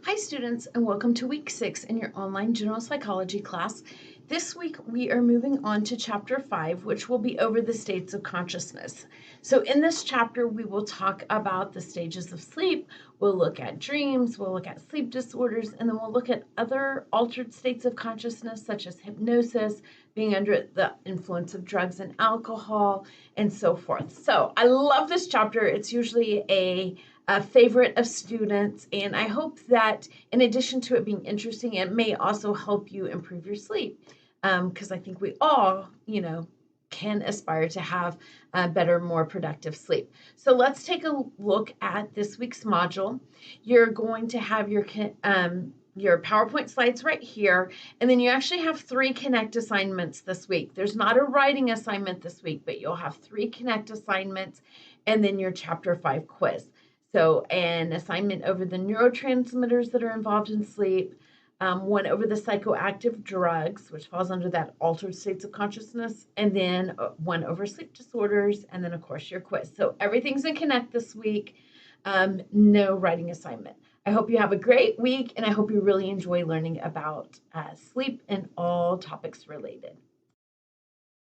Hi students, and welcome to week 6 in your online general psychology class. This week we are moving on to chapter 5, which will be over the states of consciousness. So in this chapter we will talk about the stages of sleep, we'll look at dreams, we'll look at sleep disorders, and then we'll look at other altered states of consciousness such as hypnosis, being under the influence of drugs and alcohol, and so forth. So I love this chapter. It's usually a favorite of students, and I hope that in addition to it being interesting, it may also help you improve your sleep, because I think we all, can aspire to have better, more productive sleep. So let's take a look at this week's module. You're going to have your PowerPoint slides right here, and then you actually have 3 Connect assignments this week. There's not a writing assignment this week, but you'll have 3 Connect assignments and then your Chapter 5 quiz. So an assignment over the neurotransmitters that are involved in sleep, one over the psychoactive drugs, which falls under that altered states of consciousness, and then one over sleep disorders, and then, of course, your quiz. So everything's in Connect this week, no writing assignment. I hope you have a great week, and I hope you really enjoy learning about sleep and all topics related.